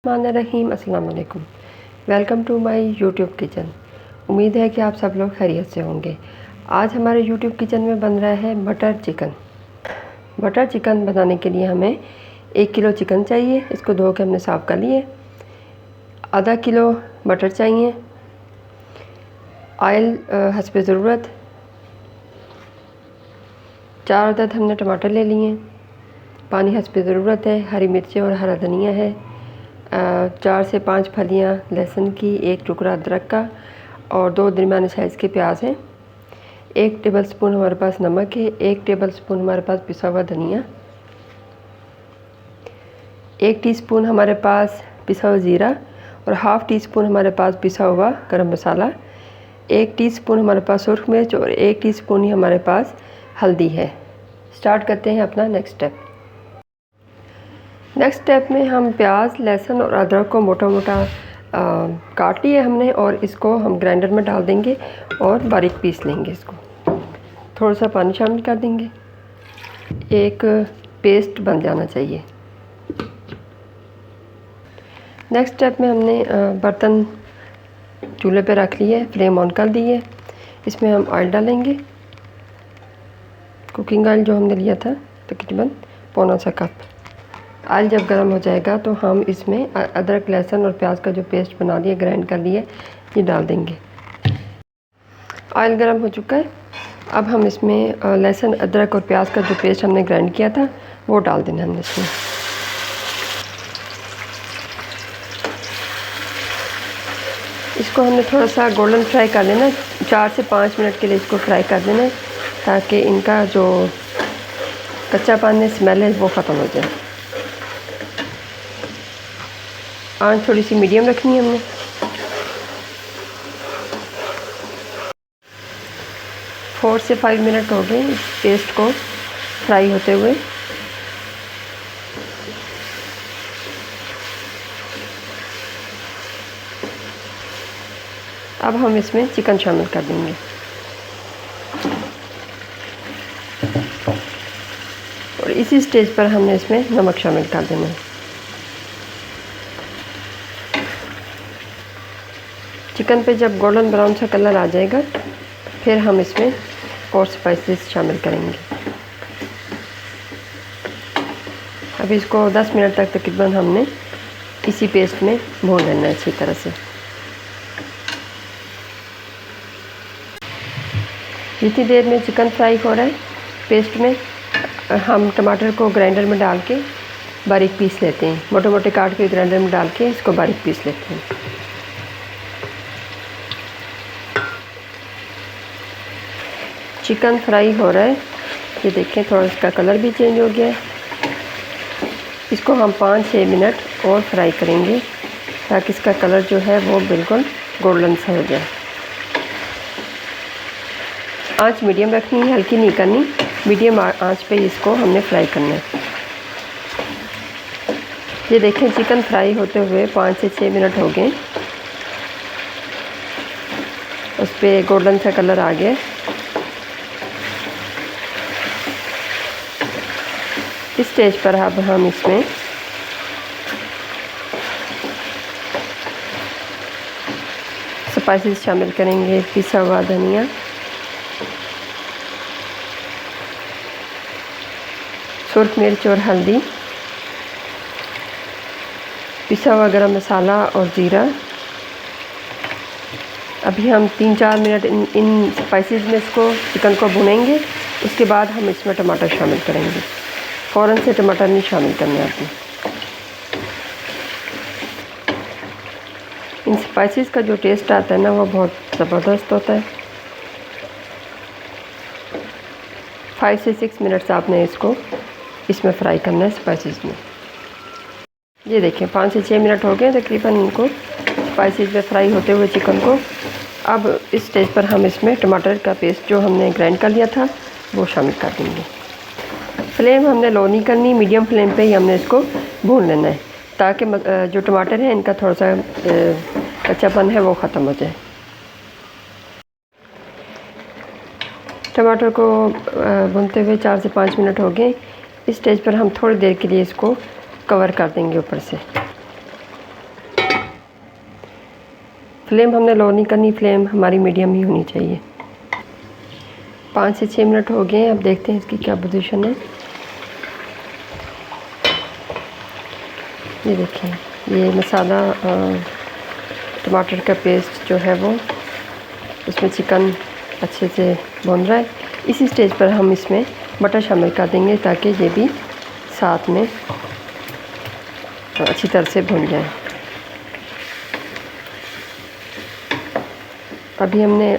रहीम अस्सलाम वालेकुम। Welcome to my YouTube kitchen. उम्मीद है कि आप सब लोग खैरियत से होंगे। आज हमारे यूट्यूब किचन में बन रहा है बटर चिकन। बटर चिकन बनाने के लिए हमें 1 किलो चिकन चाहिए। इसको धो के हमने साफ़ कर लिए। आधा किलो बटर चाहिए। ऑयल हस्बे ज़रूरत। 4 अदद हमने टमाटर ले लिए। पानी हस्बे ज़रूरत है। हरी मिर्ची और हरा धनिया है। 4 से 5 फलियाँ लहसुन की, 1 टुकड़ा अदरक का और 2 दरमियाने साइज़ के प्याज हैं। 1 टेबलस्पून हमारे पास नमक है। 1 टेबलस्पून हमारे पास पिसा हुआ धनिया। 1 टीस्पून हमारे पास पिसा हुआ ज़ीरा और हाफ़ टी स्पून हमारे पास पिसा हुआ गरम मसाला। 1 टीस्पून हमारे पास सुरख मिर्च और 1 टीस्पून ही हमारे पास हल्दी है। स्टार्ट करते हैं अपना नेक्स्ट स्टेप में हम प्याज, लहसुन और अदरक को मोटा मोटा काट लिया हमने और इसको हम ग्राइंडर में डाल देंगे और बारीक पीस लेंगे। इसको थोड़ा सा पानी शामिल कर देंगे। एक पेस्ट बन जाना चाहिए। नेक्स्ट स्टेप में हमने बर्तन चूल्हे पे रख लिए, फ्लेम ऑन कर दी है। इसमें हम ऑयल डालेंगे। कुकिंग ऑयल जो हमने लिया था तकरीबन पौना सा कप। ऑयल जब गर्म हो जाएगा तो हम इसमें अदरक, लहसुन और प्याज का जो पेस्ट बना लिया, ग्राइंड कर लिया, ये डाल देंगे। ऑयल गर्म हो चुका है। अब हम इसमें लहसुन, अदरक और प्याज का जो पेस्ट हमने ग्राइंड किया था वो डाल देना हमने इसमें। इसको हमने थोड़ा सा गोल्डन फ्राई कर लेना। 4 से 5 मिनट के लिए इसको फ्राई कर देना है ताकि इनका जो कच्चापन स्मेल है वो ख़त्म हो जाए। आंच थोड़ी सी मीडियम रखनी है हमने। फोर से 5 मिनट हो गए इस पेस्ट को फ्राई होते हुए। अब हम इसमें चिकन शामिल कर देंगे। और इसी स्टेज पर हमने इसमें नमक शामिल कर देना है। चिकन पे जब गोल्डन ब्राउन सा कलर आ जाएगा फिर हम इसमें और स्पाइसेस शामिल करेंगे। अब इसको 10 मिनट तक तकरीबन हमने इसी पेस्ट में भून लेना है अच्छी तरह से। जितनी देर में चिकन फ्राई हो रहा है पेस्ट में, हम टमाटर को ग्राइंडर में डाल के बारीक पीस लेते हैं। मोटे मोटे काट के ग्राइंडर में डाल के इसको बारीक पीस लेते हैं। चिकन फ्राई हो रहा है, ये देखें थोड़ा इसका कलर भी चेंज हो गया है। इसको हम 5-6 मिनट और फ्राई करेंगे ताकि इसका कलर जो है वो बिल्कुल गोल्डन सा हो जाए। आंच मीडियम रखनी है, हल्की नहीं करनी। मीडियम आंच पे इसको हमने फ्राई करना है। ये देखें चिकन फ्राई होते हुए 5 से 6 मिनट हो गए। उस पर गोल्डन सा कलर आ गया। इस स्टेज पर अब हम इसमें स्पाइसेस शामिल करेंगे। पिसा हुआ धनिया, सुरख मिर्च और हल्दी, पिसा हुआ गरम मसाला और ज़ीरा। अभी हम 3-4 मिनट इन स्पाइसेस में इसको चिकन को भुनेंगे। उसके बाद हम इसमें टमाटर शामिल करेंगे। फ़ौरन से टमाटर नहीं शामिल करने आपने। इन स्पाइसेस का जो टेस्ट आता है ना वो बहुत ज़बरदस्त होता है। 5 से 6 मिनट्स आपने इसको इसमें फ्राई करना है स्पाइसेस में। ये देखें 5 से 6 मिनट हो गए तकरीबन इनको स्पाइसेस में फ्राई होते हुए चिकन को। अब इस स्टेज पर हम इसमें टमाटर का पेस्ट जो हमने ग्राइंड कर लिया था वो शामिल कर देंगे। फ्लेम हमने लो नहीं करनी, मीडियम फ्लेम पे ही हमने इसको भून लेना है ताकि जो टमाटर है इनका थोड़ा सा कच्चापन है वो ख़त्म हो जाए। टमाटर को भूनते हुए 4 से 5 मिनट हो गए। इस स्टेज पर हम थोड़ी देर के लिए इसको कवर कर देंगे ऊपर से। फ्लेम हमने लो नहीं करनी, फ्लेम हमारी मीडियम ही होनी चाहिए। 5 से 6 मिनट हो गए हैं। अब देखते हैं इसकी क्या पोजीशन है। ये देखिए, ये मसाला टमाटर का पेस्ट जो है वो उसमें चिकन अच्छे से भुन रहा है। इसी स्टेज पर हम इसमें मटर शामिल कर देंगे ताकि ये भी साथ में अच्छी तरह से भुन जाए। अभी हमने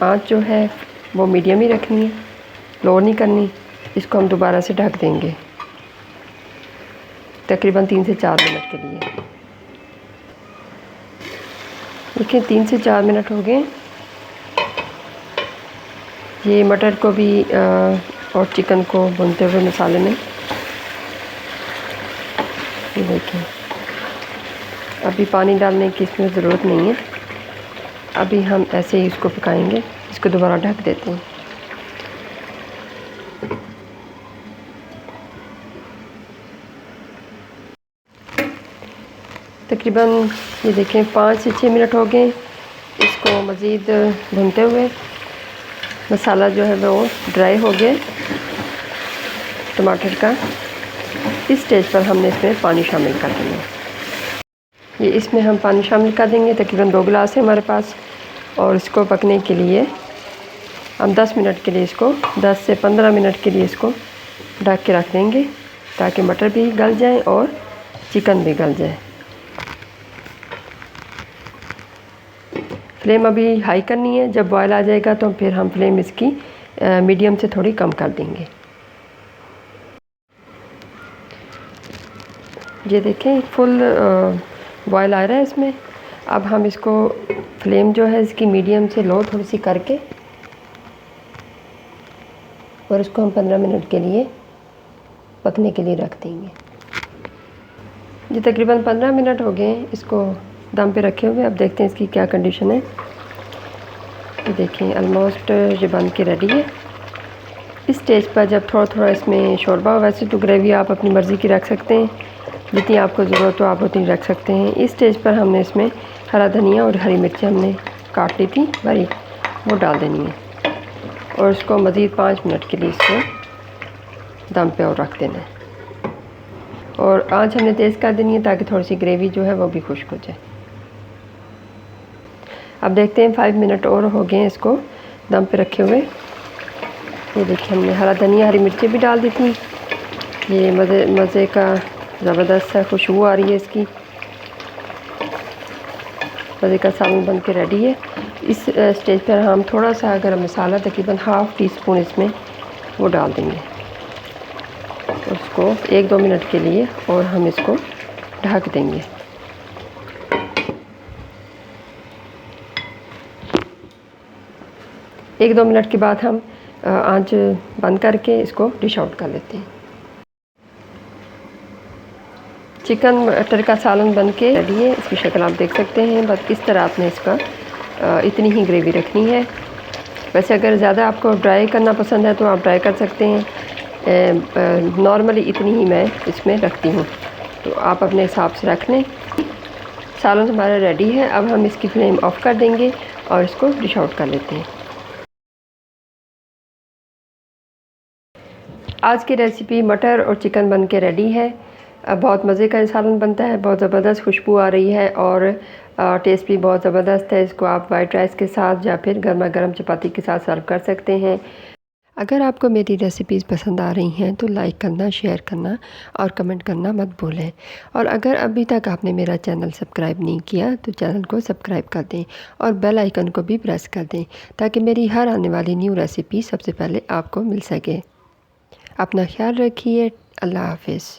आंच जो है वो मीडियम ही रखनी है, लो नहीं करनी। इसको हम दोबारा से ढक देंगे तकरीबन 3 से 4 मिनट के लिए। देखिए 3 से 4 मिनट हो गए। ये मटर को भी और चिकन को भूनते हुए मसाले में। ये देखिए, अभी पानी डालने की इसमें ज़रूरत नहीं है। अभी हम ऐसे ही इसको पकाएंगे। इसको दोबारा ढक देते हैं। तकरीबन ये देखें 5 से 6 मिनट हो गए इसको मज़ीद भूनते हुए। मसाला जो है वो ड्राई हो गया टमाटर का। इस स्टेज पर हमने इसमें पानी शामिल कर देंगे। ये इसमें हम पानी शामिल कर देंगे, तकरीबन 2 गिलास है हमारे पास। और इसको पकने के लिए हम 10 मिनट के लिए इसको 10 से 15 मिनट के लिए इसको ढक के रख देंगे ताकि मटर भी गल जाए और चिकन भी गल जाए। फ्लेम अभी हाई करनी है। जब बॉयल आ जाएगा तो फिर हम फ्लेम इसकी मीडियम से थोड़ी कम कर देंगे। ये देखें फुल बॉयल आ रहा है इसमें। अब हम इसको फ्लेम जो है इसकी मीडियम से लो थोड़ी सी करके और इसको हम 15 मिनट के लिए पकने के लिए रख देंगे। ये तकरीबन 15 मिनट हो गए इसको दम पे रखे हुए। अब देखते हैं इसकी क्या कंडीशन है। ये देखें ऑलमोस्ट ये बन के रेडी है। इस स्टेज पर जब थोड़ा थोड़ा इसमें शोरबा हो, वैसे तो ग्रेवी आप अपनी मर्ज़ी की रख सकते हैं, जितनी आपको ज़रूरत हो आप उतनी रख सकते हैं। इस स्टेज पर हमने इसमें हरा धनिया और हरी मिर्ची हमने काट ली थी बारीक, वो डाल देनी है और इसको मज़ीद 5 मिनट के लिए इसको दम पे और रख देना है। और आंच हमने तेज़ कर देनी है ताकि थोड़ी सी ग्रेवी जो है वो भी खुश्क हो जाए। अब देखते हैं 5 मिनट और हो गए हैं इसको दम पे रखे हुए। ये देखिए हमने हरा धनिया हरी मिर्ची भी डाल दी थी। ये मज़े का ज़बरदस्त है, खुशबू आ रही है इसकी। मज़े का सालन बन के रेडी है। इस स्टेज पर हम थोड़ा सा गरम मसाला तकरीबन ½ टीस्पून इसमें वो डाल देंगे। उसको 1-2 मिनट के लिए और हम इसको ढक देंगे। एक 2 मिनट के बाद हम आंच बंद करके इसको डिश आउट कर लेते हैं। चिकन मटर का सालन बन के रेडी है। इसकी शक्ल आप देख सकते हैं। बस इस तरह आपने इसका इतनी ही ग्रेवी रखनी है। वैसे अगर ज़्यादा आपको ड्राई करना पसंद है तो आप ड्राई कर सकते हैं। नॉर्मली इतनी ही मैं इसमें रखती हूँ, तो आप अपने हिसाब से रख लें। सालन हमारा रेडी है। अब हम इसकी फ्लेम ऑफ कर देंगे और इसको डिश आउट कर लेते हैं। आज की रेसिपी मटर और चिकन बन के रेडी है। बहुत मज़े का सालन बनता है, बहुत ज़बरदस्त खुशबू आ रही है और टेस्ट भी बहुत ज़बरदस्त है। इसको आप वाइट राइस के साथ या फिर गर्मा गर्म चपाती के साथ सर्व कर सकते हैं। अगर आपको मेरी रेसिपीज़ पसंद आ रही हैं तो लाइक करना, शेयर करना और कमेंट करना मत भूलें। और अगर अभी तक आपने मेरा चैनल सब्सक्राइब नहीं किया तो चैनल को सब्सक्राइब कर दें और बेल आइकन को भी प्रेस कर दें ताकि मेरी हर आने वाली न्यू रेसिपी सबसे पहले आपको मिल सके। अपना ख्याल रखिए। अल्लाह हाफ़िज़।